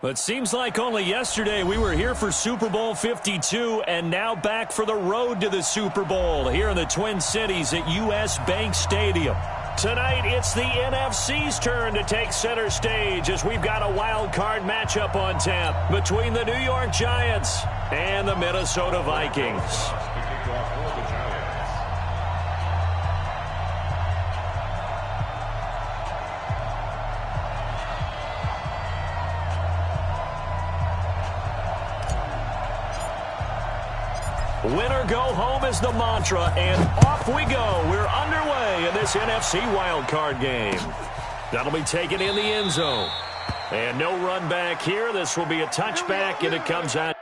It seems like only yesterday we were here for Super Bowl 52 and now back for the road to the Super Bowl here in the Twin Cities at US Bank Stadium. Tonight, it's the NFC's turn to take center stage as we've got a wild card matchup on tap between the New York Giants and the Minnesota Vikings. Win or go home is the mantra, and off we go. We're underway in this NFC wildcard game. That'll be taken in the end zone. And no run back here. This will be a touchback, and it comes out.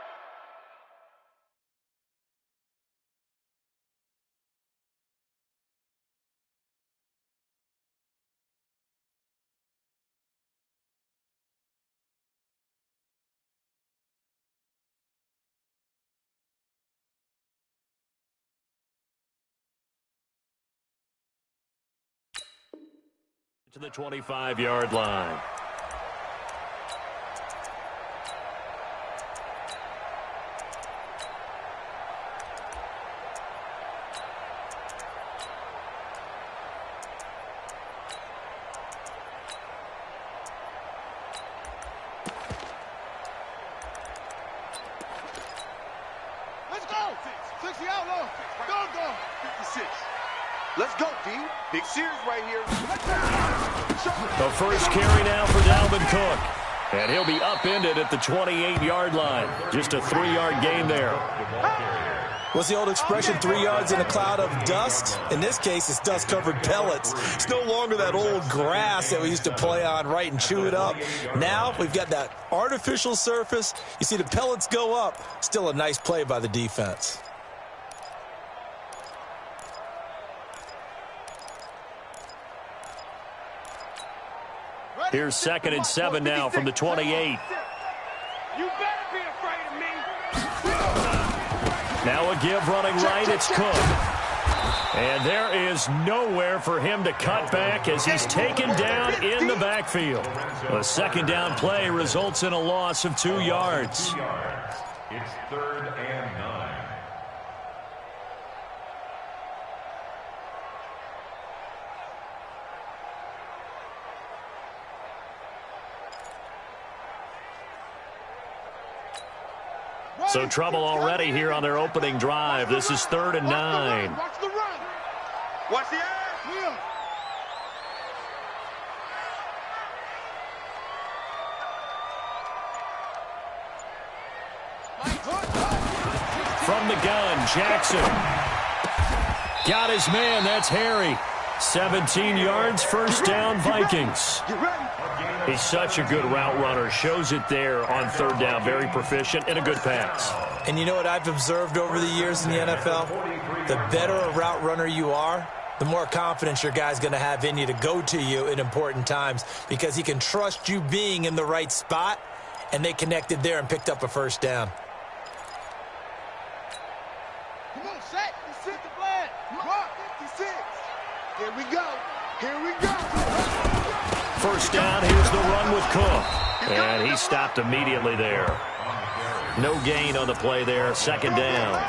To the 25-yard line. Let's go! 60 outlaw. Go. 56. Let's go, D. Big series right here. The first carry now for Dalvin Cook. And he'll be upended at the 28-yard line. Just a 3-yard gain there. What's the old expression, 3 yards in a cloud of dust? In this case, it's dust-covered pellets. It's no longer that old grass that we used to play on, right, and chew it up. Now we've got that artificial surface. You see the pellets go up. Still a nice play by the defense. Here's 2nd and 7 now from the 28. You better be afraid of me. Now a give running right, it's Cook. And there is nowhere for him to cut back as he's taken down in the backfield. A 2nd down play results in a loss of 2 yards. It's 3rd and 9. So trouble already here on their opening drive. This is 3rd and 9. Watch the run. Watch the air. From the gun, Jackson. Got his man, that's Harry. 17 yards, 1st down, Vikings. He's such a good route runner. Shows it there on 3rd down. Very proficient and a good pass. And you know what I've observed over the years in the NFL? The better a route runner you are, the more confidence your guy's going to have in you to go to you in important times because he can trust you being in the right spot, and they connected there and picked up a 1st down. Come on, set. Set the flag. Mark 56. Here we go. 1st down, here's the run with Cook. And he stopped immediately there. No gain on the play there, 2nd down.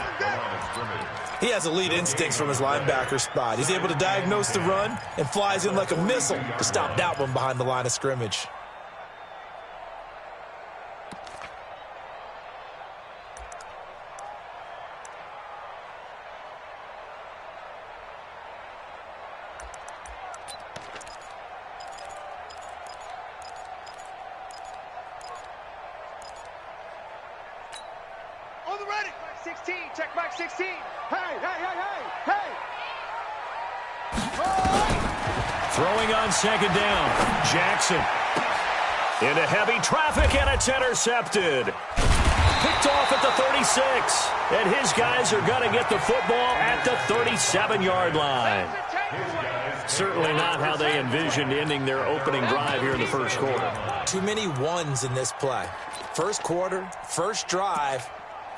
He has elite instincts from his linebacker spot. He's able to diagnose the run and flies in like a missile to stop that one behind the line of scrimmage. On the ready. 16. Check back 16. Hey. Throwing on 2nd down. Jackson. Into heavy traffic, and it's intercepted. Picked off at the 36. And his guys are going to get the football at the 37-yard line. Certainly not how they envisioned ending their opening drive here in the 1st quarter. Too many ones in this play. 1st quarter, 1st drive,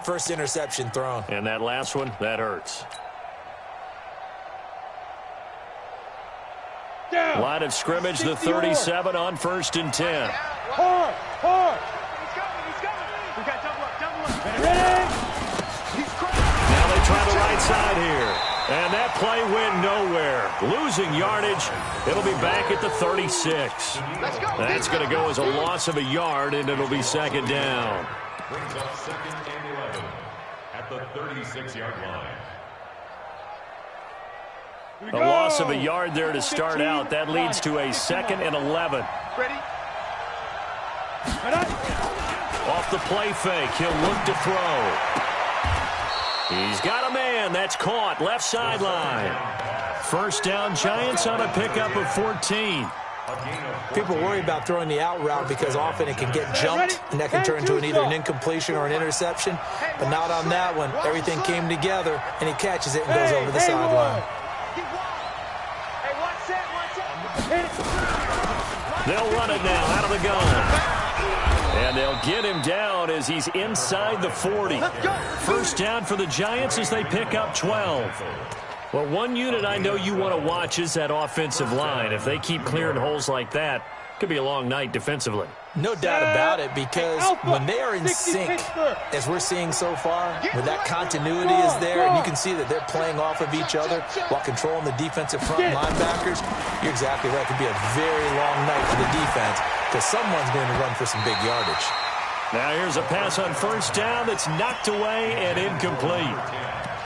1st interception thrown. And that last one, that hurts. Line of scrimmage, the 37 on 1st and 10. Hard. right side here. And that play went nowhere. Losing yardage. It'll be back at the 36. That's going to go as a loss of a yard, and it'll be second down. Brings up second and 11 at the 36-yard line. A loss of a yard there to start out. That leads to a second and 11. Ready? Off the play fake, he'll look to throw. He's got a man. That's caught. Left sideline. First down, Giants on a pickup of 14. People worry about throwing the out route because often it can get jumped, and that can turn into either an incompletion or an interception. But not on that one. Everything came together, and he catches it and goes over the sideline. They'll run it now out of the gun. And they'll get him down as he's inside the 40. First down for the Giants as they pick up 12. Well, one unit I know you want to watch is that offensive line. If they keep clearing holes like that, it could be a long night defensively. No doubt about it, because when they are in sync, as we're seeing so far, where that continuity is there, and you can see that they're playing off of each other while controlling the defensive front linebackers, you're exactly right. It could be a very long night for the defense because someone's going to run for some big yardage. Now here's a pass on first down that's knocked away and incomplete.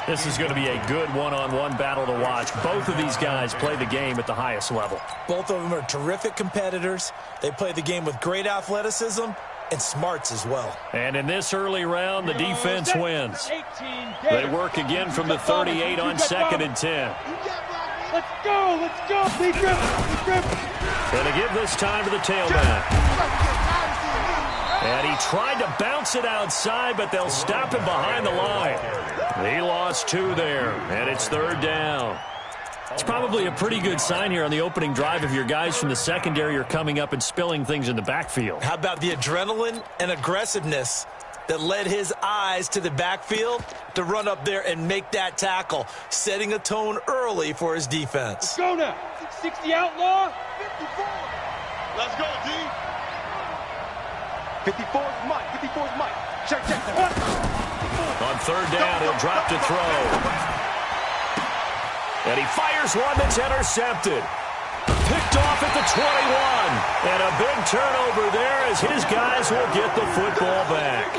This is going to be a good one-on-one battle to watch. Both of these guys play the game at the highest level. Both of them are terrific competitors. They play the game with great athleticism and smarts as well. And in this early round, the defense wins. They work again from the 38 on second and 10. Let's go, big grip. Going to give this time to the tailback. And he tried to bounce it outside, but they'll stop him behind the line. He lost 2 there, and it's third down. It's probably a pretty good sign here on the opening drive if your guys from the secondary are coming up and spilling things in the backfield. How about the adrenaline and aggressiveness that led his eyes to the backfield to run up there and make that tackle, setting a tone early for his defense. Let's go now. 60 outlaw. 54. Let's go, D. 54's Mike. 54's Mike. Check. On third down, he'll drop to throw. And he fires one that's intercepted. Picked off at the 21. And a big turnover there as his guys will get the football back.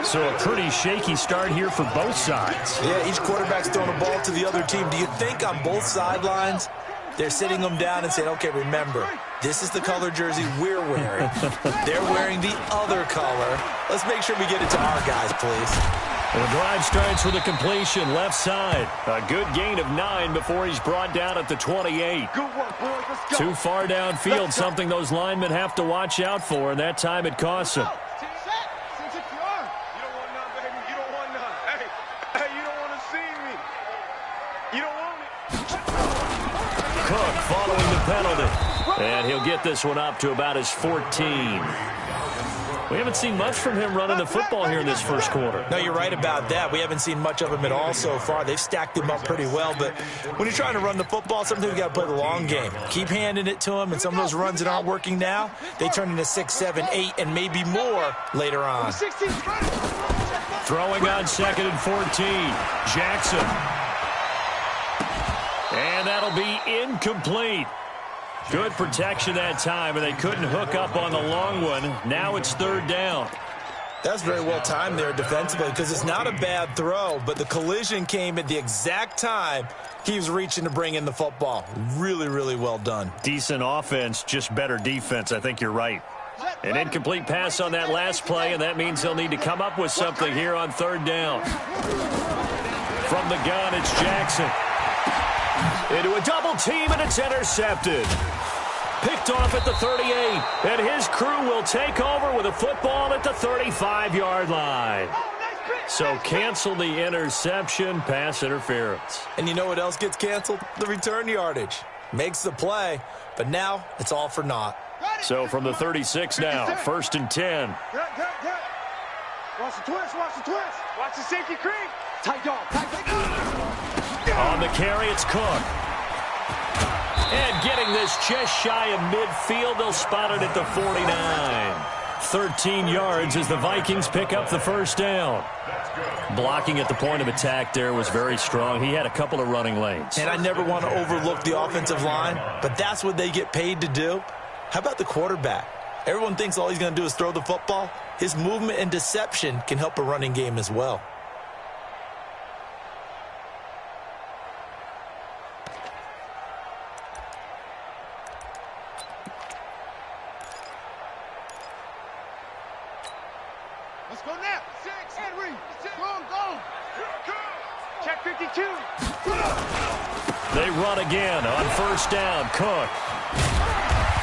So a pretty shaky start here for both sides. Yeah, each quarterback's throwing the ball to the other team. Do you think on both sidelines they're sitting them down and saying, okay, remember, this is the color jersey we're wearing. They're wearing the other color. Let's make sure we get it to our guys, please. The drive starts with a completion left side. A good gain of 9 before he's brought down at the 28. Good work, boys. Let's go. Too far downfield, something those linemen have to watch out for, and that time it costs them. You don't want none, baby. You don't want none. Hey, you don't want to see me. You don't want me. Cook following the penalty. And he'll get this one up to about his 14. We haven't seen much from him running the football here in this first quarter. No, you're right about that. We haven't seen much of him at all so far. They've stacked him up pretty well, but when you're trying to run the football, sometimes you got to play the long game. Keep handing it to him, and some of those runs that aren't working now, they turn into 6, 7, 8, and maybe more later on. Throwing on second and 14. Jackson. And that'll be incomplete. Good protection that time, and they couldn't hook up on the long one. Now it's third down. That's very well timed there defensively because it's not a bad throw, but the collision came at the exact time he was reaching to bring in the football. Really, really well done. Decent offense, just better defense. I think you're right. An incomplete pass on that last play, and that means they'll need to come up with something here on third down. From the gun, it's Jackson. Into a double team, and it's intercepted. Picked off at the 38, and his crew will take over with a football at the 35-yard line. So cancel the interception, pass interference. And you know what else gets canceled? The return yardage. Makes the play, but now it's all for naught. So from the 36 now, first and 10. Watch the twist. Watch the safety creep. Tight dog. On the carry, it's Cook. And getting this just shy of midfield, they'll spot it at the 49. 13 yards as the Vikings pick up the first down. Blocking at the point of attack there was very strong. He had a couple of running lanes. And I never want to overlook the offensive line, but that's what they get paid to do. How about the quarterback? Everyone thinks all he's going to do is throw the football. His movement and deception can help a running game as well. Let's go now. 6, Henry. Go. Check 52. They run again on first down. Cook.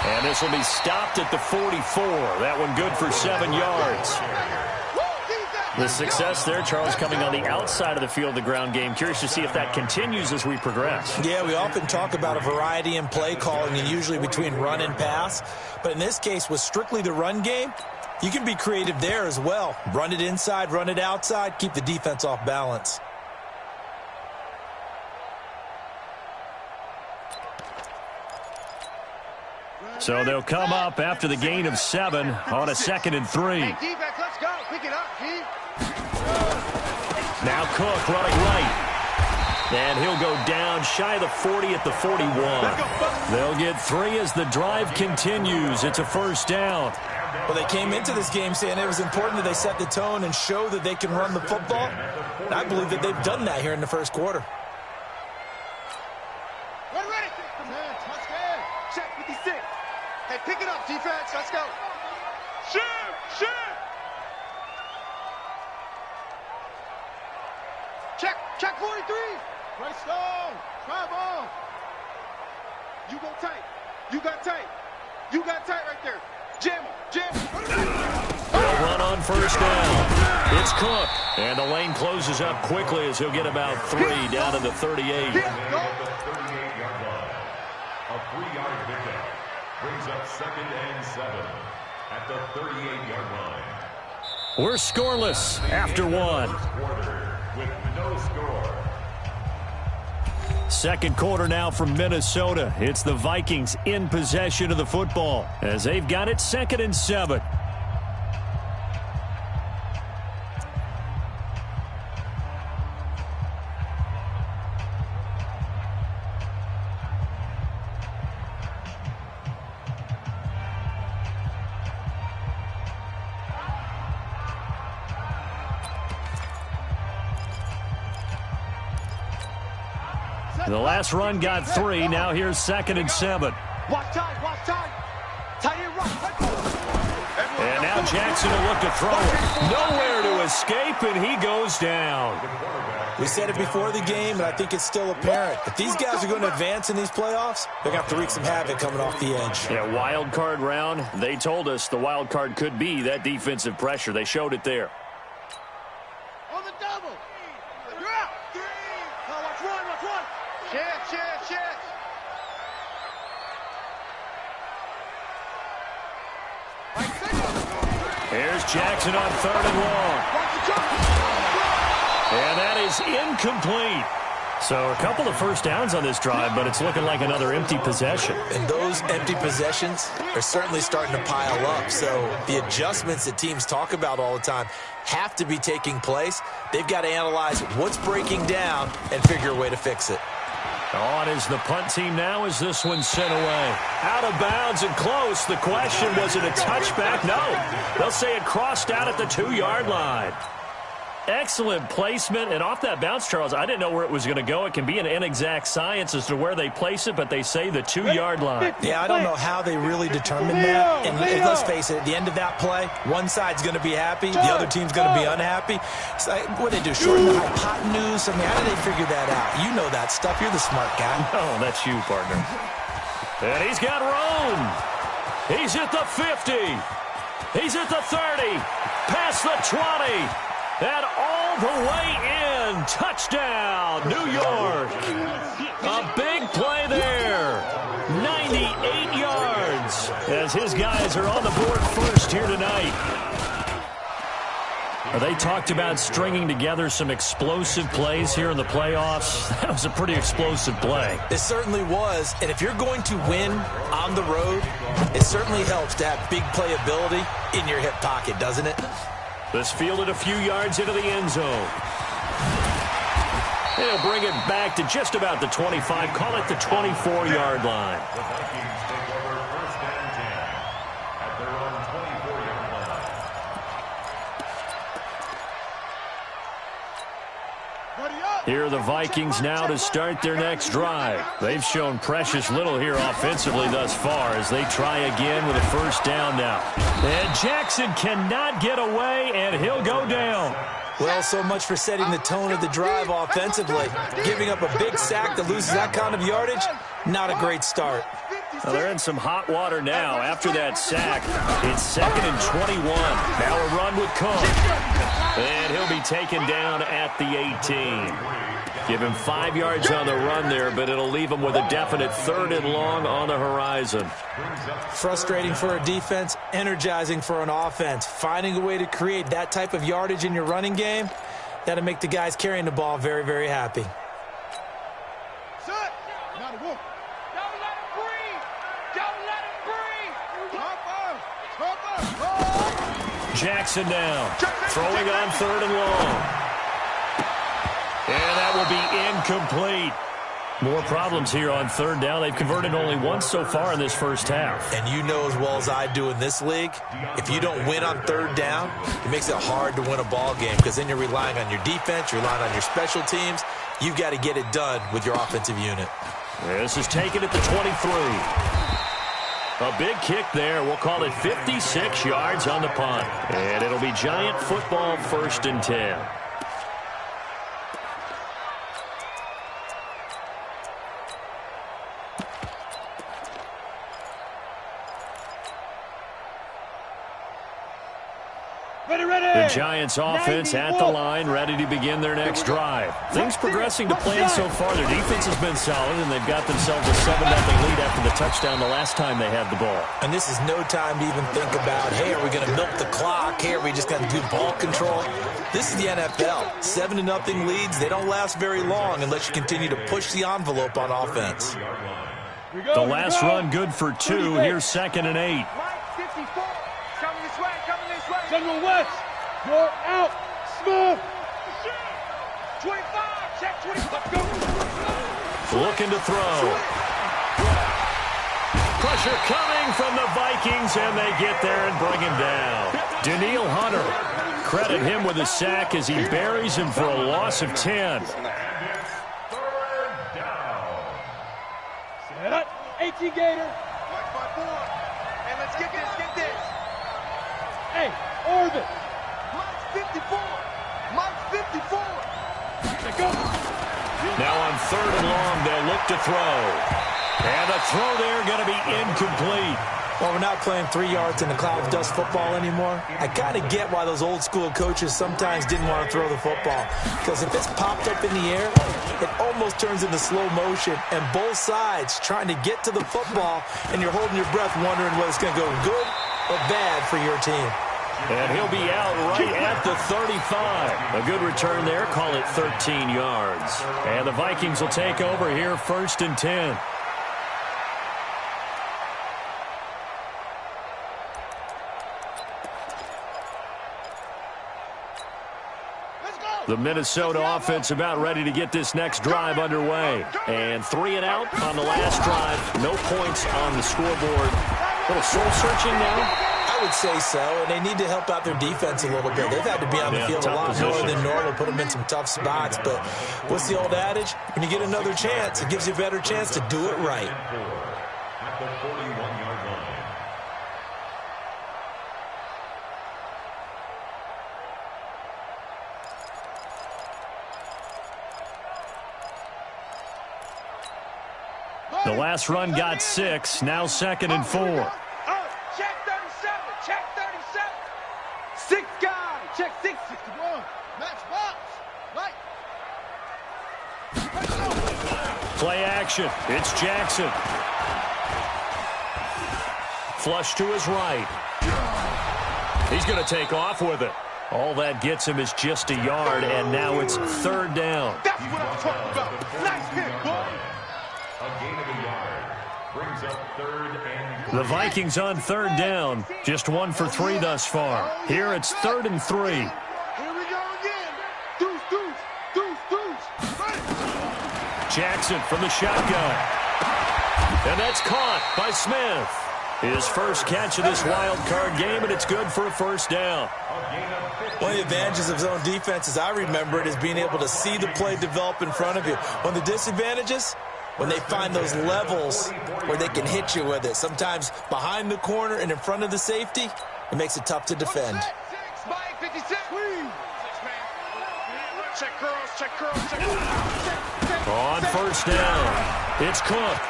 And this will be stopped at the 44. That one good for 7 yards. The success there, Charles, coming on the outside of the field, the ground game. Curious to see if that continues as we progress. Yeah, we often talk about a variety in play calling and usually between run and pass. But in this case, with strictly the run game, you can be creative there as well. Run it inside, run it outside, keep the defense off balance. So they'll come up after the gain of 7 on a 2nd and 3. Hey, defense, let's go. Pick it up, G. Now Cook running right. And he'll go down shy of the 40 at the 41. They'll get 3 as the drive continues. It's a first down. Well, they came into this game saying it was important that they set the tone and show that they can run the football. And I believe that they've done that here in the first quarter. We're ready. Let's go. Check 56. Hey, pick it up, defense. Let's go. Shoot. Check 43. Right stone. Drive on. You go tight. You got tight right there. Jam. They'll run on first down. It's Cook. And the lane closes up quickly as he'll get about 3 down to the 38. A 38-yard line. A 3-yard pickup brings up 2nd and 7 at the 38-yard line. We're scoreless after 1. First quarter with no score. Second quarter now from Minnesota. It's the Vikings in possession of the football as they've got it 2nd and 7. The last run got 3. Now here's 2nd and 7. Watch time. Tight end right. And now Jackson will look to throw it. Nowhere to escape, and he goes down. We said it before the game, and I think it's still apparent. If these guys are going to advance in these playoffs, they're going to have to wreak some havoc coming off the edge. Yeah, wild card round. They told us the wild card could be that defensive pressure. They showed it there. On the double. You're out. Now watch one. Chance. Here's Jackson on 3rd and long. And that is incomplete. So a couple of first downs on this drive, but it's looking like another empty possession. And those empty possessions are certainly starting to pile up. So the adjustments that teams talk about all the time have to be taking place. They've got to analyze what's breaking down and figure a way to fix it. On is the punt team now as this one's sent away. Out of bounds and close. The question, was it a touchback? No. They'll say it crossed out at the 2-yard line. Excellent placement, and off that bounce, Charles, I didn't know where it was going to go. It can be an inexact science as to where they place it, but they say the 2-yard line. Yeah, I don't know how they really determined that. And let's face it, at the end of that play, one side's going to be happy, the other team's going to be unhappy. So what do they do, shorten the hypotenuse? I mean, how did they figure that out? You know that stuff. You're the smart guy. Oh, that's you, partner. And he's got room. He's at the 50. He's at the 30. Past the 20. And all the way in. Touchdown, New York. A big play there. 98 yards as his guys are on the board first here tonight. They talked about stringing together some explosive plays here in the playoffs. That was a pretty explosive play. It certainly was. And if you're going to win on the road, it certainly helps to have big playability in your hip pocket, doesn't it? This fielded a few yards into the end zone. They'll bring it back to just about the 25. Call it the 24-yard line. The Vikings take over 1st and 10 at their own 24-yard line. Here are the Vikings now to start their next drive. They've shown precious little here offensively thus far as they try again with a first down now. And Jackson cannot get away, and he'll go down. Well, so much for setting the tone of the drive offensively. Giving up a big sack that loses that kind of yardage, not a great start. Well, they're in some hot water now. After that sack, it's 2nd and 21. Now a run with Cook. And he'll be taken down at the 18. Give him 5 yards on the run there, but it'll leave him with a definite 3rd and long on the horizon. Frustrating for a defense, energizing for an offense. Finding a way to create that type of yardage in your running game, that'll make the guys carrying the ball very, very happy. Jackson down, throwing on 3rd and long. And that will be incomplete. More problems here on 3rd down. They've converted only once so far in this first half. And you know as well as I do in this league, if you don't win on 3rd down, it makes it hard to win a ball game because then you're relying on your defense, you're relying on your special teams. You've got to get it done with your offensive unit. This is taken at the 23. A big kick there. We'll call it 56 yards on the punt. And it'll be Giant football 1st and 10. The Giants offense at the line, ready to begin their next drive. Things progressing to plan so far. Their defense has been solid, and they've got themselves a 7-0 lead after the touchdown the last time they had the ball. And this is no time to even think about, hey, are we going to milk the clock? Hey, are we just going to do ball control? This is the NFL. 7-0 leads, they don't last very long unless you continue to push the envelope on offense. The last run good for 2. Here's 2nd and 8. General West, you're out. Smooth. 25, check 25. Go. Looking to throw. Pressure coming from the Vikings, and they get there and bring him down. Daniil Hunter, credit him with a sack as he buries him for a loss of 10. 3rd down. Set up. 18 Gator. Watch my board. And let's get this. Hey, Orvin. Mike's 54. Mike's 54. Go. Now on 3rd and long, they'll look to throw. And the throw there going to be incomplete. Well, we're not playing 3 yards in the cloud of dust football anymore. I kind of get why those old school coaches sometimes didn't want to throw the football. Because if it's popped up in the air, it almost turns into slow motion. And both sides trying to get to the football, and you're holding your breath wondering whether it's going to go good or bad for your team. And he'll be out right at the 35. A good return there. Call it 13 yards. And the Vikings will take over here 1st and 10. The Minnesota offense about ready to get this next drive underway. And 3 and out on the last drive. No points on the scoreboard. A little soul-searching now. I would say so, and they need to help out their defense a little bit. They've had to be on the field a lot more than normal, put them in some tough spots. But what's the old adage? When you get another chance, it gives you a better chance to do it right. At the 41-yard line. The last run got 6. Now 2nd and 4. Check 37. Check 37. 6 guys. Check 6. 61. Max box. Right. Play action. It's Jackson. Flush to his right. He's going to take off with it. All that gets him is just a yard, and now it's third down. That's what I'm talking about. Nice hit, boy. A gain of a yard brings up third and 3. The Vikings on third down, just 1 for 3 thus far. Here it's 3rd and 3. Here we go again. Deuce, deuce, deuce, deuce. Right. Jackson from the shotgun. And that's caught by Smith. His first catch of this wild card game, and it's good for a first down. One of the advantages of zone defense, as I remember it, is being able to see the play develop in front of you. One of the disadvantages, when they find those levels where they can hit you with it. Sometimes behind the corner and in front of the safety, it makes it tough to defend. Spike 56. Check curls, check curls, check curls. On first down, it's Cook.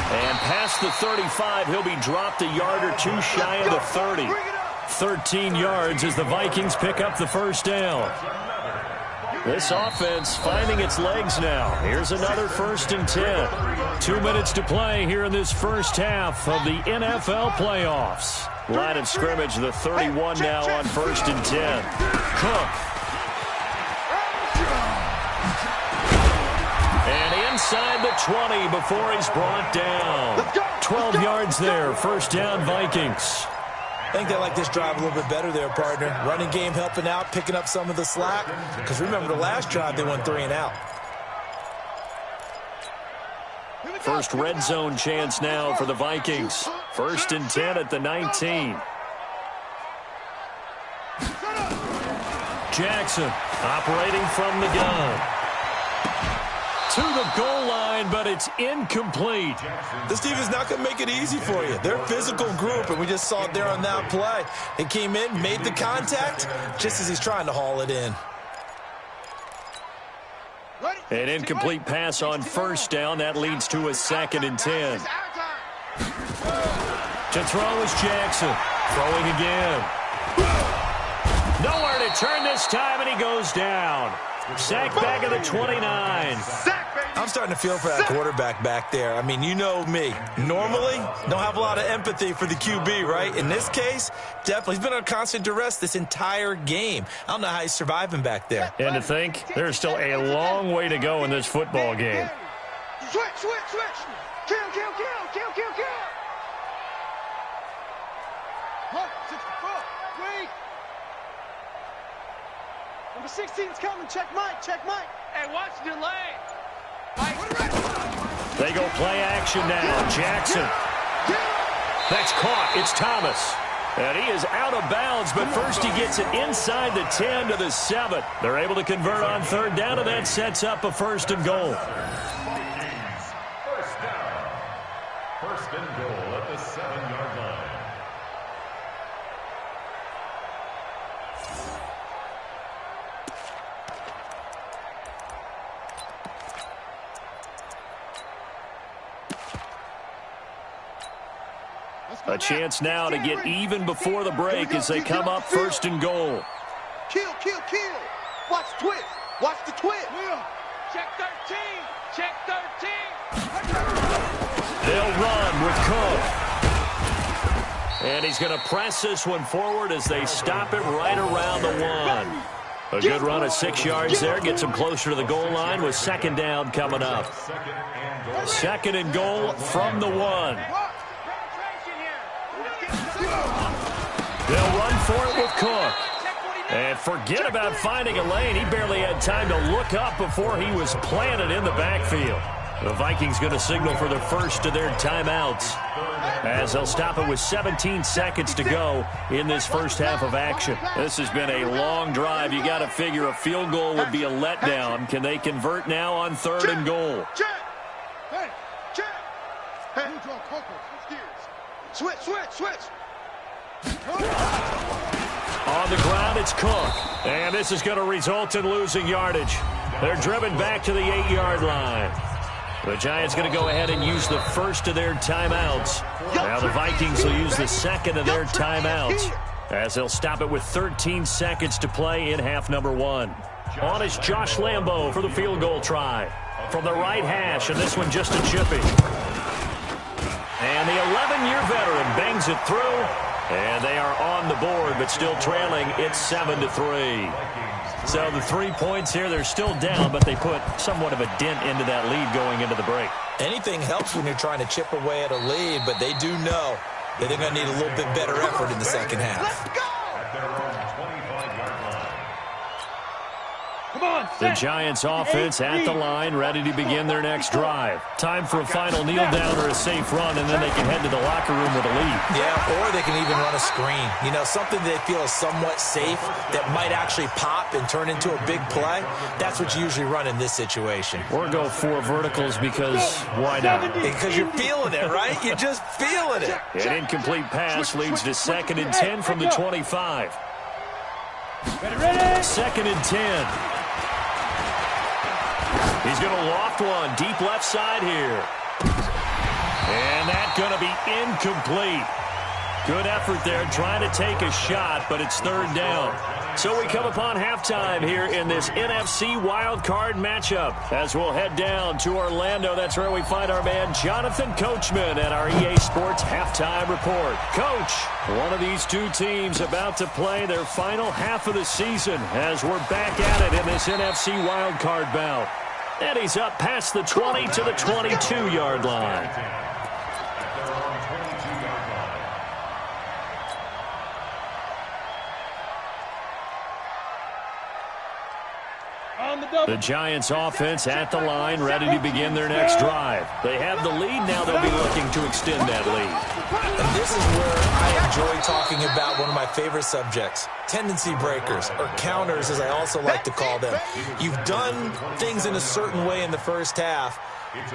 And past the 35, he'll be dropped a yard or two shy of the 30. 13 yards as the Vikings pick up the first down. This offense finding its legs now. Here's another 1st and 10. 2 minutes to play here in this first half of the NFL playoffs. Line of scrimmage, the 31 now on 1st and 10. Cook. And inside the 20 before he's brought down. 12 yards there, first down Vikings. I think they like this drive a little bit better there, partner. Running game helping out, picking up some of the slack. Because remember, the last drive, they went 3 and out. First red zone chance now for the Vikings. 1st and 10 at the 19. Jackson operating from the gun. To the goal line, but it's incomplete. This team is not going to make it easy for you. They're a physical group, and we just saw it there on that play. They came in, made the contact, just as he's trying to haul it in. An incomplete pass on first down. That leads to a 2nd and 10. To throw is Jackson. Throwing again. Nowhere to turn this time, and he goes down. Sack back at the 29. I'm starting to feel for that quarterback back there. I mean, you know me. Normally, don't have a lot of empathy for the QB, right? In this case, definitely. He's been on constant duress this entire game. I don't know how he's surviving back there. And to think, there's still a long way to go in this football game. Switch, switch, switch. Kill, kill, kill, kill, kill, kill. Huh, 64. Wait. Number 16's coming. Check Mike. Check Mike. Hey, watch the lane. They go play action now. Jackson. That's caught. It's Thomas. And he is out of bounds, but first he gets it inside the 10 to the 7. They're able to convert on third down, and that sets up a 1st and goal. First down. 1st and goal at the 7-yard line. A chance now to get even before the break as they come up 1st and goal. Kill, kill, kill. Watch the twist. Watch the twist. Check 13. Check 13. They'll run with Cook. And he's going to press this one forward as they stop it right around the 1. A good run of 6 yards there. Gets him closer to the goal line with 2nd down coming up. 2nd and goal from the 1. They'll run for it with Cook. And forget about finding a lane. He barely had time to look up before he was planted in the backfield. The Vikings going to signal for the first of their timeouts as they'll stop it with 17 seconds to go in this first half of action. This has been a long drive. You got to figure a field goal would be a letdown. Can they convert now on 3rd and goal? Hey, check. Hey, switch, switch, switch. On the ground, it's Cook. And this is going to result in losing yardage. They're driven back to the 8-yard line. The Giants going to go ahead and use the first of their timeouts. Now the Vikings will use the second of their timeouts as they'll stop it with 13 seconds to play in half number 1. On is Josh Lambo for the field goal try. From the right hash, and this one just a chippy. And the 11-year veteran bangs it through. And they are on the board, but still trailing. It's 7-3. So the 3 points here, they're still down, but they put somewhat of a dent into that lead going into the break. Anything helps when you're trying to chip away at a lead, but they do know that they're going to need a little bit better effort in the second half. Let's go! At their own 25-yard line. Come on, The set. Giants offense at the line, ready to begin their next drive. Time for a final kneel down or a safe run, and then they can head to the locker room with a lead. Yeah, or they can even run a screen. You know, something they feel is somewhat safe that might actually pop and turn into a big play. That's what you usually run in this situation. Or go 4 verticals because why not? Because you're feeling it, right? You're just feeling it. An incomplete pass leads to 2nd and 10 from the 25. Ready. 2nd and 10. He's going to loft one deep left side here. And that's going to be incomplete. Good effort there trying to take a shot, but it's 3rd down. So we come upon halftime here in this NFC wildcard matchup. As we'll head down to Orlando, that's where we find our man Jonathan Coachman at our EA Sports Halftime Report. Coach, one of these two teams about to play their final half of the season as we're back at it in this NFC wildcard bout. And he's up past the 20 to the 22-yard line. On the double. The Giants offense at the line, ready to begin their next drive. They have the lead, now they'll be looking to extend that lead. And this is where I enjoy talking about one of my favorite subjects, tendency breakers, or counters as I also like to call them. You've done things in a certain way in the first half,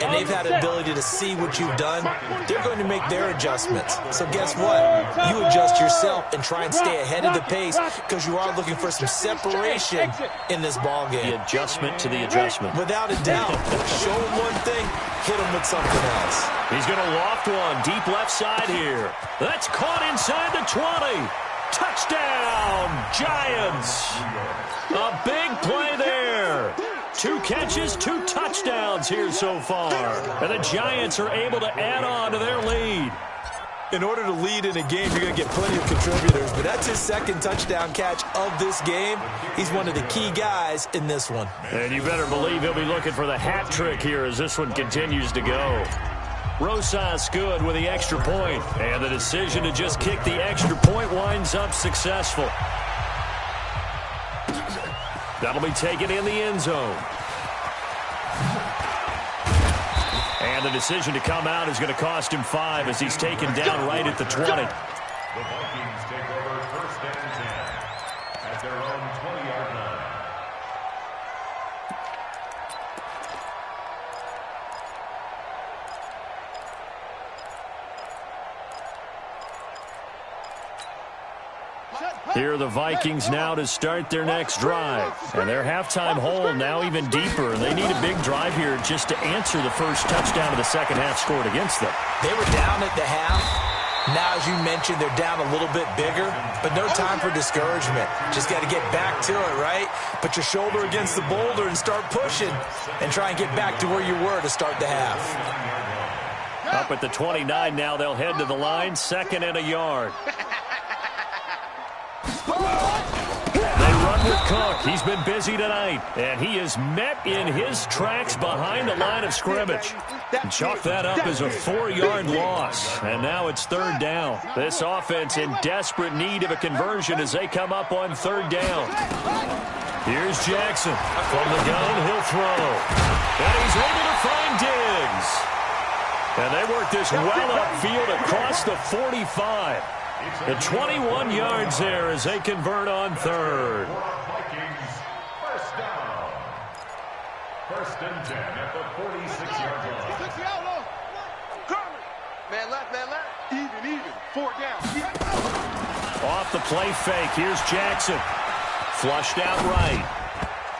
and they've had the ability to see what you've done. They're going to make their adjustments. So guess what? You adjust yourself and try and stay ahead of the pace because you are looking for some separation in this ball game. The adjustment to the adjustment. Without a doubt. Show them one thing, hit them with something else. He's going to loft one deep left side here. That's caught inside the 20. Touchdown, Giants. A big play there. 2 catches, 2 touchdowns here so far. And the Giants are able to add on to their lead. In order to lead in a game, you're going to get plenty of contributors, but that's his 2nd touchdown catch of this game. He's one of the key guys in this one. And you better believe he'll be looking for the hat trick here as this one continues to go. Rosas good with the extra point, and the decision to just kick the extra point winds up successful. That'll be taken in the end zone. And the decision to come out is going to cost him 5 as he's taken down right at the 20. The Vikings take over 1st and 10 at their own 20-yard line. Here are the Vikings now to start their next drive. And their halftime hole now even deeper. They need a big drive here just to answer the first touchdown of the second half scored against them. They were down at the half. Now, as you mentioned, they're down a little bit bigger, but no time for discouragement. Just got to get back to it, right? Put your shoulder against the boulder and start pushing and try and get back to where you were to start the half. Up at the 29 now, they'll head to the line, 2nd and a yard. They run with Cook. He's been busy tonight, and he is met in his tracks behind the line of scrimmage. And chalk that up as a 4-yard loss, and now it's 3rd down. This offense in desperate need of a conversion as they come up on 3rd down. Here's Jackson. From the gun, he'll throw. And he's able to find Diggs. And they work this well upfield across the 45. The 21 yards there as they convert on 3rd. Vikings, 1st down. 1st and 10 at the 46-yard line. 60 out low. Man left, man left. Even. 4 down. Off the play fake. Here's Jackson. Flushed out right.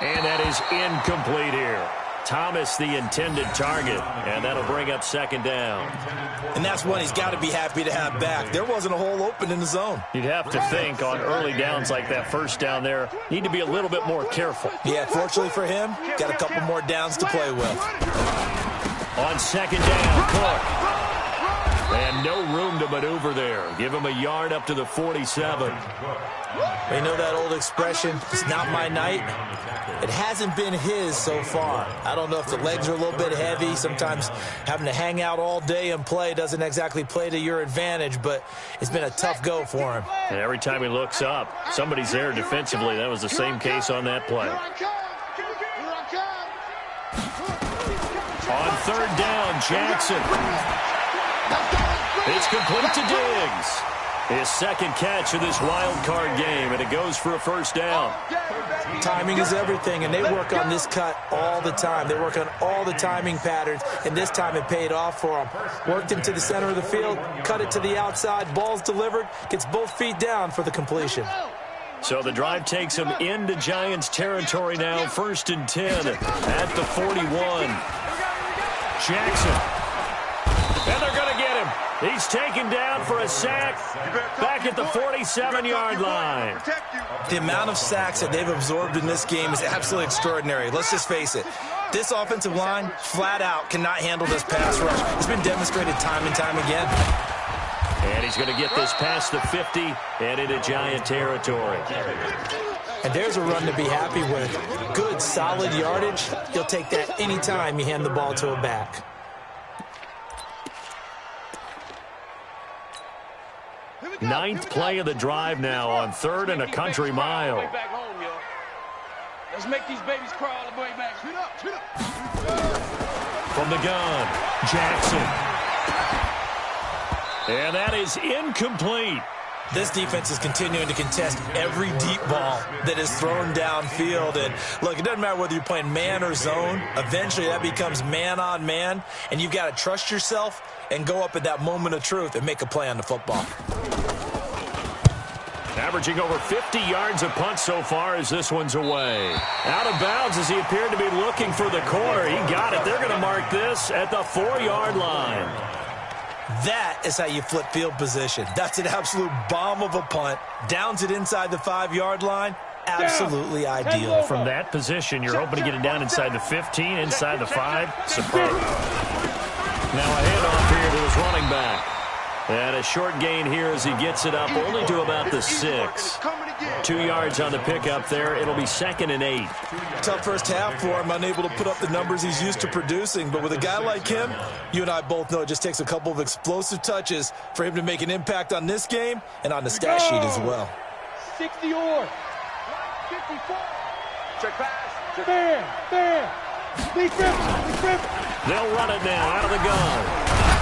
And that is incomplete here. Thomas the intended target, and that'll bring up 2nd down. And that's one he's got to be happy to have back. There wasn't a hole open in the zone. You'd have to think on early downs like that 1st down there, need to be a little bit more careful. Yeah, fortunately for him, got a couple more downs to play with. On 2nd down, Cook. And no room to maneuver there. Give him a yard up to the 47. You know that old expression, it's not my night? It hasn't been his so far. I don't know if the legs are a little bit heavy. Sometimes having to hang out all day and play doesn't exactly play to your advantage, but it's been a tough go for him. And every time he looks up, somebody's there defensively. That was the same case on that play. On third down, Jackson. It's complete to Diggs. His second catch of this wild card game, and it goes for a first down. Timing is everything, and they work on this cut all the time. They work on all the timing patterns, and this time it paid off for them. Worked him to the center of the field, cut it to the outside, ball's delivered, gets both feet down for the completion. So the drive takes him into Giants territory now, 1st and 10 at the 41. Jackson. And they're going to get him. He's taken down for a sack back at the 47-yard line. The amount of sacks that they've absorbed in this game is absolutely extraordinary. Let's just face it. This offensive line, flat out, cannot handle this pass rush. It's been demonstrated time and time again. And he's going to get this past the 50 and into Giant territory. And there's a run to be happy with. Good, solid yardage. You'll take that anytime you hand the ball to a back. Ninth play of the drive now on 3rd and a country mile. Let's make these babies crawl all the way back. From the gun, Jackson. And that is incomplete. This defense is continuing to contest every deep ball that is thrown downfield. And, look, it doesn't matter whether you're playing man or zone. Eventually, that becomes man-on-man, and you've got to trust yourself and go up at that moment of truth and make a play on the football. Averaging over 50 yards a punt so far as this one's away. Out of bounds as he appeared to be looking for the corner. He got it. They're going to mark this at the 4-yard line. That is how you flip field position. That's an absolute bomb of a punt. Downs it inside the 5-yard line. Absolutely ideal. From that position, you're hoping to get it down inside the 15, inside the 5. Superb. Now a handoff here to his running back. And a short gain here as he gets it up only to about the 6. 2 yards on the pickup there. It'll be 2nd and 8. Tough first half for him, unable to put up the numbers he's used to producing. But with a guy like him, you and I both know it just takes a couple of explosive touches for him to make an impact on this game and on the stat sheet as well. 60 or 54. Check pass. Fair. Please grip. They'll run it now out of the gun.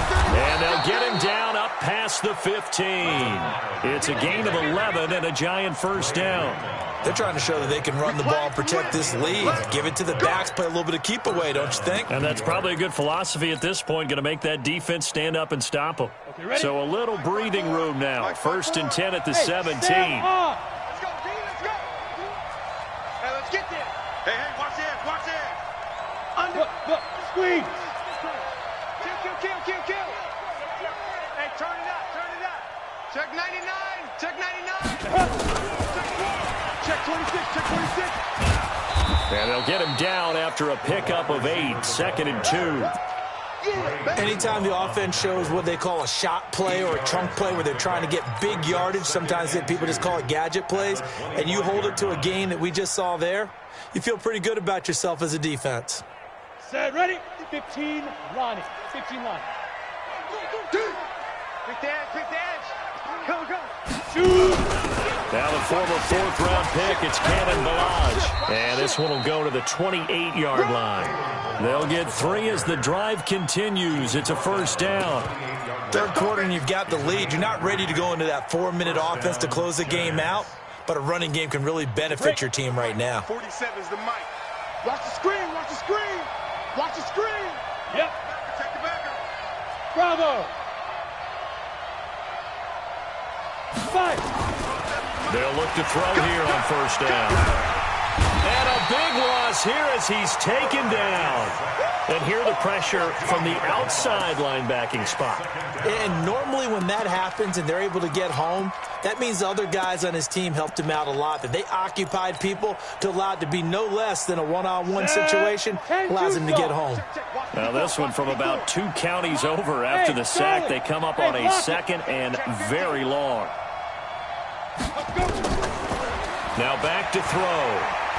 And they'll get him down up past the 15. It's a gain of 11 and a Giant first down. They're trying to show that they can run the ball and protect this lead. Give it to the backs, play a little bit of keep away, don't you think? And that's probably a good philosophy at this point, going to make that defense stand up and stop them. So a little breathing room now. 1st and 10 at the 17. Let's go, D, let's go. Hey, let's get there. Hey, watch this. Look, squeeze. Kill. Hey, turn it up. Check 99. Check 26. And they'll get him down after a pickup of 8. 2nd and 2. Anytime the offense shows what they call a shot play or a chunk play where they're trying to get big yardage, sometimes people just call it gadget plays, and you hold it to a gain that we just saw there, you feel pretty good about yourself as a defense. Set, ready? 15, Lonnie. 15 line. Pick the edge. Go. Shoot. Now the former 4th-round pick, it's Cannon Balaj. And this one will go to the 28-yard line. They'll get 3 as the drive continues. It's a first down. 3rd quarter and you've got the lead. You're not ready to go into that 4-minute offense to close the game out, but a running game can really benefit your team right now. 47 is the mic. Watch the screen. Yep. Protect the backer. Bravo. 5. They'll look to throw here on first down. And a big loss here as he's taken down. And here the pressure from the outside linebacking spot. And normally when that happens and they're able to get home, that means the other guys on his team helped him out a lot. That they occupied people to allow it to be no less than a one-on-one situation, allows him to get home. Now this one from about 2 counties over after the sack. They come up on a second and very long. Now back to throw.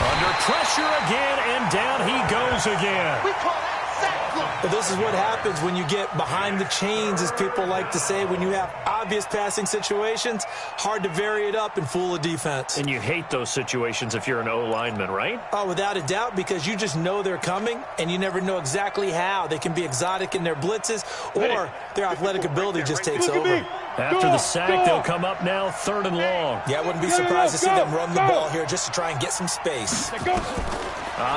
Under pressure again, and down he goes again. We call that sack block. But this is what happens when you get behind the chains, as people like to say. When you have obvious passing situations, hard to vary it up and fool a defense. And you hate those situations if you're an O-lineman, right? Oh, without a doubt, because you just know they're coming, and you never know exactly how. They can be exotic in their blitzes, or their athletic ability just takes over. After the sack, they'll come up now 3rd and long. Yeah, I wouldn't be surprised to see them run the ball here just to try and get some space.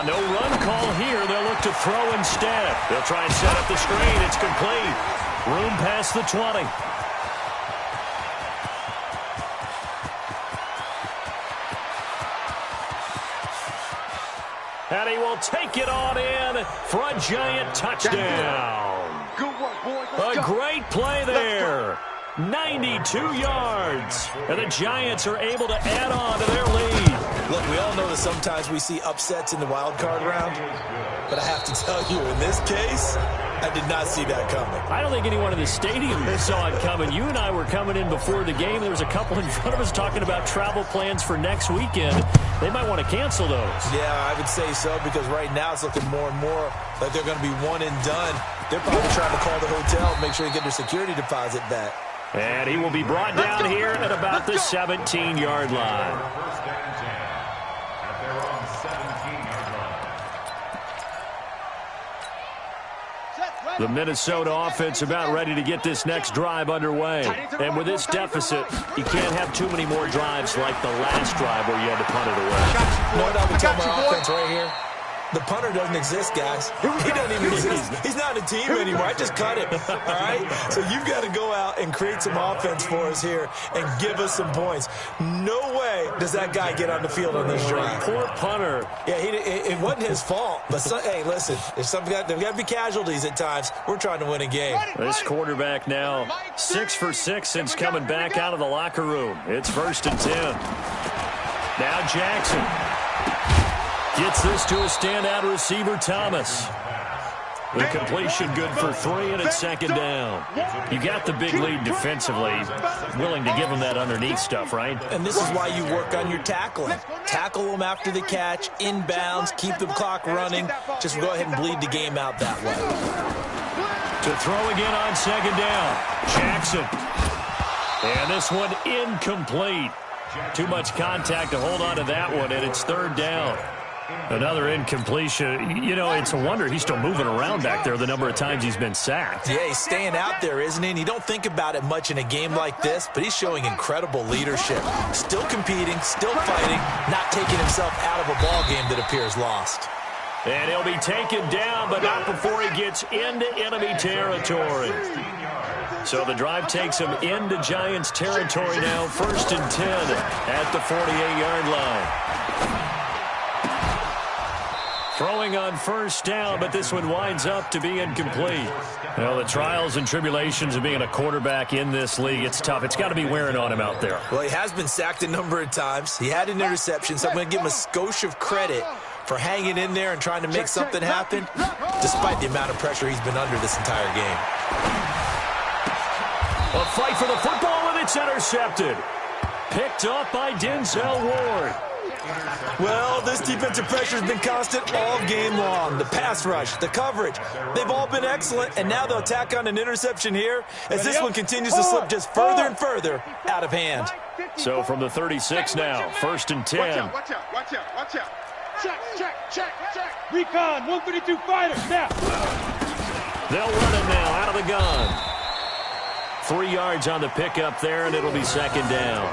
No run call here. They'll look to throw instead. They'll try and set up the screen. It's complete. Room past the 20. And he will take it on in for a giant touchdown. Good work, boys. A great play there. 92 yards. And the Giants are able to add on to their lead. Look, we all know that sometimes we see upsets in the wild card round, but I have to tell you, in this case, I did not see that coming. I don't think anyone in the stadium saw it coming. You and I were coming in before the game. There was a couple in front of us talking about travel plans for next weekend. They might want to cancel those. Yeah, I would say so, because right now it's looking more and more like they're going to be one and done. They're probably trying to call the hotel and make sure they get their security deposit back. And he will be brought down here at about the 17-yard line. First down 10 at their own 17-yard line. The Minnesota offense about ready to get this next drive underway. And with this deficit, you can't have too many more drives like the last drive where you had to punt it away. You know what I would tell my offense right here? The punter doesn't exist, guys. He doesn't even exist. He's not a team anymore. I just cut him, all right? So you've got to go out and create some offense for us here and give us some points. No way does that guy get on the field on this drive. Poor punter. Yeah, it wasn't his fault. But, hey, listen, there's got to be casualties at times. We're trying to win a game. This quarterback now 6 for 6 since coming back out of the locker room. It's 1st and 10. Now Jackson gets this to a standout receiver, Thomas. The completion good for 3, and it's 2nd down. You got the big lead defensively, willing to give them that underneath stuff, right? And this is why you work on your tackling. Tackle them after the catch, inbounds, keep the clock running. Just go ahead and bleed the game out that way. To throw again on 2nd down, Jackson. And this one incomplete. Too much contact to hold on to that one, and it's 3rd down. Another incompletion. You know, it's a wonder he's still moving around back there the number of times he's been sacked. Yeah, he's staying out there, isn't he? And you don't think about it much in a game like this, but he's showing incredible leadership. Still competing, still fighting, not taking himself out of a ball game that appears lost. And he'll be taken down, but not before he gets into enemy territory. So the drive takes him into Giants territory now, 1st and 10 at the 48-yard line. Throwing on 1st down, but this one winds up to be incomplete. Well, the trials and tribulations of being a quarterback in this league, it's tough. It's got to be wearing on him out there. Well, he has been sacked a number of times. He had an interception, so I'm going to give him a skosh of credit for hanging in there and trying to make something happen, despite the amount of pressure he's been under this entire game. A fight for the football, and it's intercepted. Picked up by Denzel Ward. Well, this defensive pressure has been constant all game long. The pass rush, the coverage, they've all been excellent, and now they'll tack on an interception here as this one continues to slip just further and further out of hand. So from the 36 now, 1st and 10. Watch out. Check. Recon, 132 fighter, now. They'll run it now out of the gun. 3 yards on the pickup there, and it'll be 2nd down.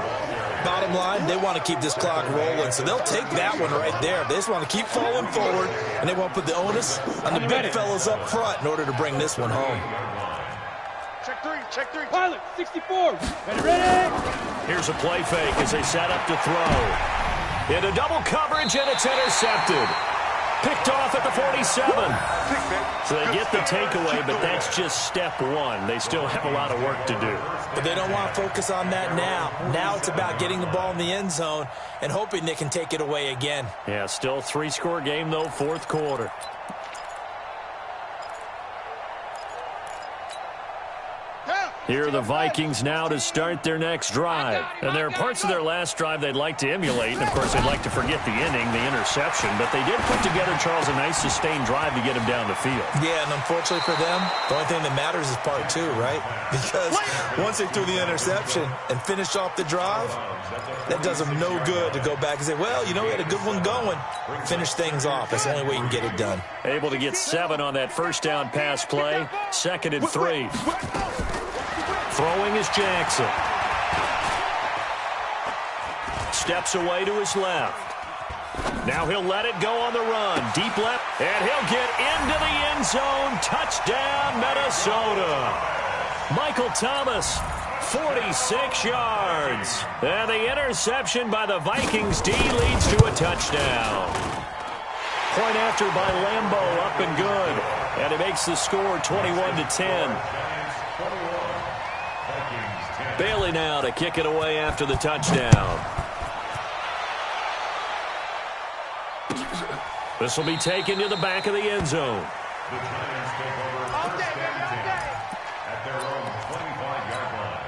Bottom line, they want to keep this clock rolling, so they'll take that one right there. They just want to keep falling forward, and they won't put the onus on the big fellas up front in order to bring this one home. Check three. Pilot, 64. Ready? Here's a play fake as they set up to throw. Into double coverage, and it's intercepted. Picked off at the 47. So they get the takeaway, but that's just step one. They still have a lot of work to do. But they don't want to focus on that now. Now it's about getting the ball in the end zone and hoping they can take it away again. Yeah, still a 3-score game, though, fourth quarter. Here are the Vikings now to start their next drive. And there are parts of their last drive they'd like to emulate. And, of course, they'd like to forget the inning, the interception. But they did put together, Charles, a nice sustained drive to get him down the field. Yeah, and unfortunately for them, the only thing that matters is part two, right? Because once they threw the interception and finished off the drive, that does them no good to go back and say, well, you know, we had a good one going. Finish things off. That's the only way you can get it done. Able to get 7 on that first down pass play. 2nd and 3. Throwing is Jackson. Steps away to his left. Now he'll let it go on the run. Deep left. And he'll get into the end zone. Touchdown, Minnesota. Michael Thomas, 46 yards. And the interception by the Vikings D leads to a touchdown. Point after by Lambeau, up and good. And it makes the score 21-10. Bailey now to kick it away after the touchdown. This will be taken to the back of the end zone. The Giants take over first and 10 at their own 25-yard line.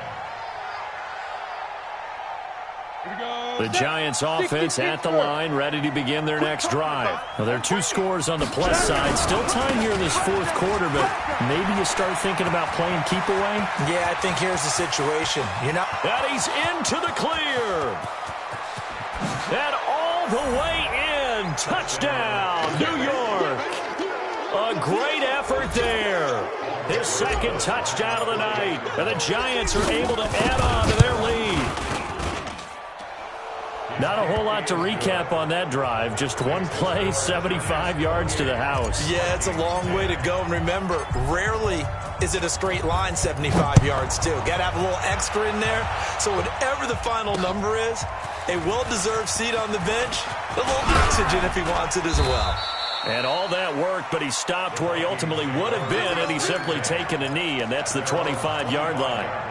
The Giants offense at the line, ready to begin their next drive. Now, there are 2 scores on the plus side. Still time here in this fourth quarter, but maybe you start thinking about playing keep away? Yeah, I think here's the situation. You're not... And he's into the clear. And all the way in. Touchdown, New York. A great effort there. His 2nd touchdown of the night. And the Giants are able to add on to their lead. Not a whole lot to recap on that drive. Just one play, 75 yards to the house. Yeah, it's a long way to go. And remember, rarely is it a straight line 75 yards, too. Got to have a little extra in there. So whatever the final number is, a well-deserved seat on the bench, a little oxygen if he wants it as well. And all that work, but he stopped where he ultimately would have been had he simply taken a knee, and that's the 25-yard line.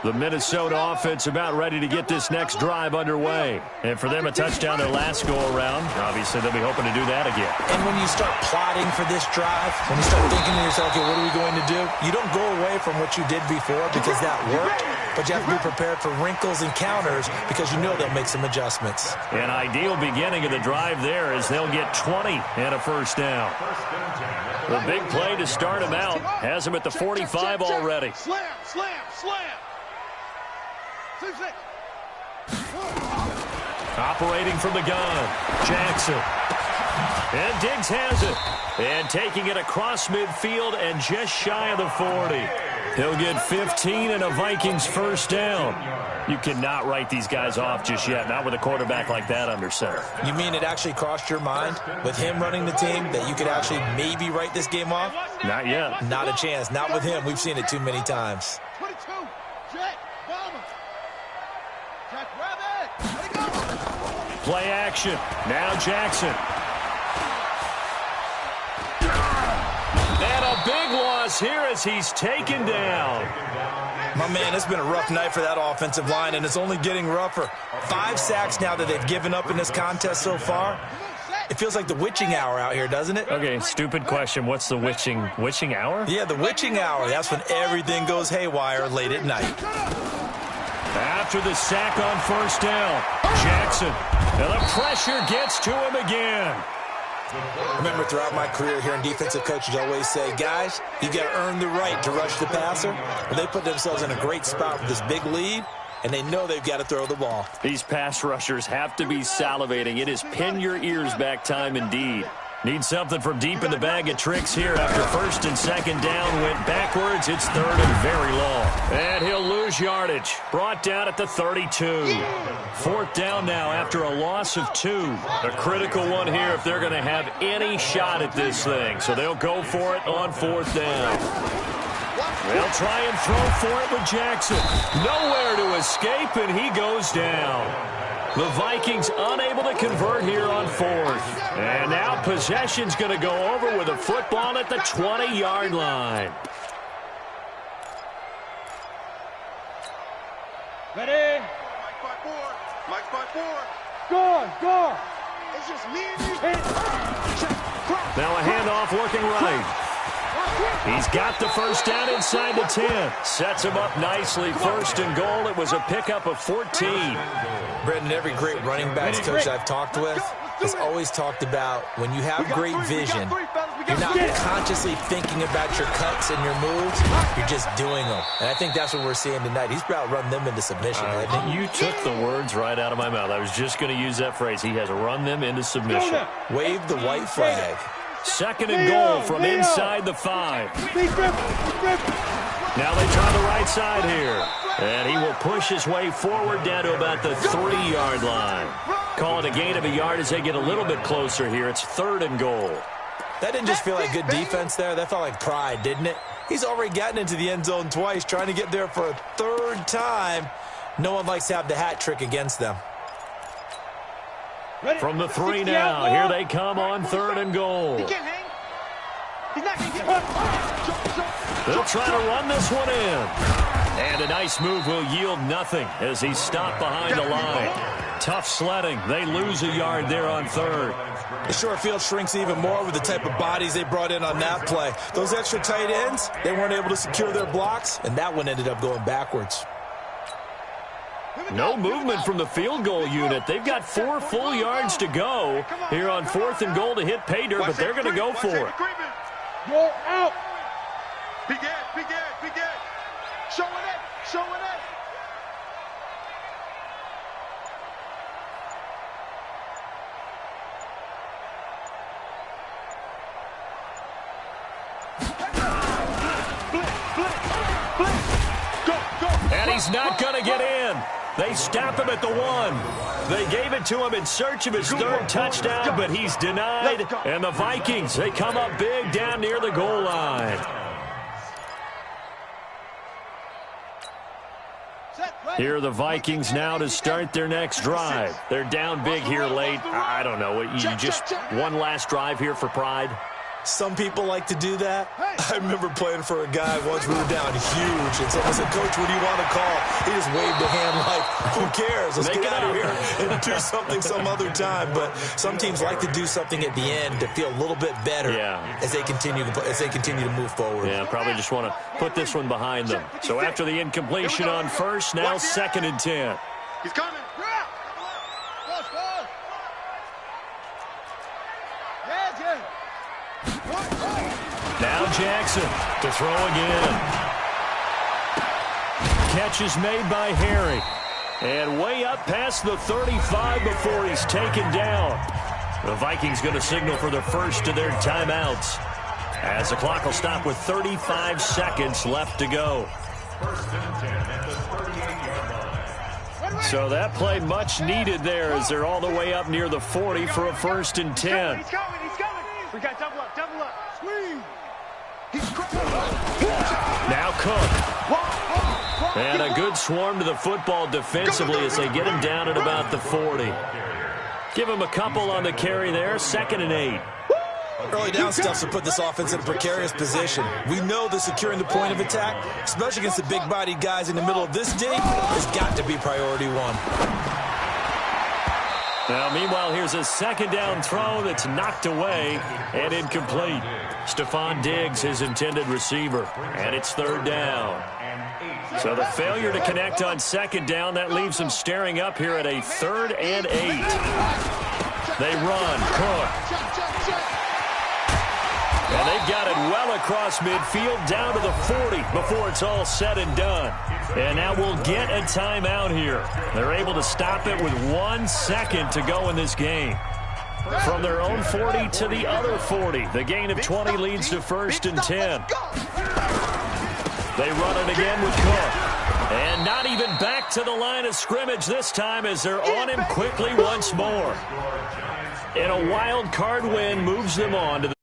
The Minnesota offense about ready to get this next drive underway. And for them, a touchdown their last go-around. Obviously, they'll be hoping to do that again. And when you start plotting for this drive, when you start thinking to yourself, okay, what are we going to do? You don't go away from what you did before because that worked, but you have to be prepared for wrinkles and counters because you know they'll make some adjustments. An ideal beginning of the drive there is they'll get 20 and a first down. The big play to start him out has him at the 45 already. Slam, slam, slam. Operating from the gun, Jackson. And Diggs has it. And taking it across midfield and just shy of the 40. He'll get 15 and a Vikings first down. You cannot write these guys off just yet, not with a quarterback like that under center. You mean it actually crossed your mind with him running the team that you could actually maybe write this game off? Not yet. Not a chance. Not with him. We've seen it too many times. 22, Jet, Bomber. Jack Rabbit, let it go. Play action. Now Jackson. And a big loss here as he's taken down. My man, it's been a rough night for that offensive line, and it's only getting rougher. 5 sacks now that they've given up in this contest so far. It feels like the witching hour out here, doesn't it? Okay, stupid question. What's the witching hour? Yeah, the witching hour. That's when everything goes haywire late at night. After the sack on first down, Jackson. And the pressure gets to him again. Remember, throughout my career here in defensive coaches always say, guys, you got to earn the right to rush the passer. Well, they put themselves in a great spot with this big lead, and they know they've got to throw the ball. These pass rushers have to be salivating. It is pin your ears back time indeed. Need something from deep in the bag of tricks here after first and second down went backwards. It's third and very long. And he'll lose yardage. Brought down at the 32. Fourth down now after a loss of 2. A critical one here if they're going to have any shot at this thing. So they'll go for it on fourth down. They'll try and throw for it with Jackson. Nowhere to escape, and he goes down. The Vikings unable to convert here on fourth. And now possession's going to go over with a football at the 20-yard line. Ready? Mike 5-4. Mike 5-4. Go. It's just me and you. Now a handoff looking right. He's got the first down inside the 10. Sets him up nicely. First and goal. It was a pickup of 14. Brendan, every great running backs coach I've talked with has always talked about when you have great vision, you're not consciously thinking about your cuts and your moves. You're just doing them. And I think that's what we're seeing tonight. He's about run them into submission. You took the words right out of my mouth. I was just going to use that phrase. He has run them into submission. Wave the white flag. Second and goal from inside the 5. Now they try the right side here. And he will push his way forward down to about the 3-yard line. Call it a gain of a yard as they get a little bit closer here. It's third and goal. That didn't just feel like good defense there. That felt like pride, didn't it? He's already gotten into the end zone twice, trying to get there for a third time. No one likes to have the hat trick against them. From the 3 now, here they come on third and goal. He can't hang. He's not going to get They'll try to run this one in. And a nice move will yield nothing as he's stopped behind the line. Tough sledding. They lose a yard there on third. The short field shrinks even more with the type of bodies they brought in on that play. Those extra tight ends, they weren't able to secure their blocks, and that one ended up going backwards. No movement from the field goal unit. They've got 4 full yards to go here on fourth and goal to hit pay dirt, but they're going to go for it. Go out. Big Ed. Showing it. And he's not going to get in. They stop him at the 1. They gave it to him in search of his third touchdown, but he's denied. And the Vikings, they come up big down near the goal line. Here are the Vikings now to start their next drive. They're down big here late. I don't know. You just one last drive here for pride? Some people like to do that. I remember playing for a guy once. We were down huge, and someone said, "Coach, what do you want to call?" He just waved a hand like, "Who cares? Let's get out of here and do something some other time." But some teams like to do something at the end to feel a little bit better as they continue to move forward. Yeah, probably just want to put this one behind them. So after the incompletion on first, now second and 10. He's coming. Now Jackson to throw again. Catch is made by Harry. And way up past the 35 before he's taken down. The Vikings going to signal for the first of their timeouts, as the clock will stop with 35 seconds left to go. So that play much needed there as they're all the way up near the 40 for a first and 10. He's coming. We got double up. Swing. Now Cook. And a good swarm to the football defensively as they get him down at about the 40. Give him a couple on the carry there. Second and 8. Early down stuff to put this offense in a precarious position. We know that securing the point of attack, especially against the big-bodied guys in the middle of this dig, has got to be priority 1. Now, meanwhile, here's a second down throw that's knocked away and incomplete. Stephon Diggs, his intended receiver, and it's third down. So the failure to connect on second down, that leaves them staring up here at a 3rd and 8. They run. Cook. And they've got it well across midfield down to the 40 before it's all said and done. And now we'll get a timeout here. They're able to stop it with 1 second to go in this game. From their own 40 to the other 40. The gain of 20 leads to first and 10. They run it again with Cook. And not even back to the line of scrimmage this time as they're on him quickly once more. And a wild card win moves them on to the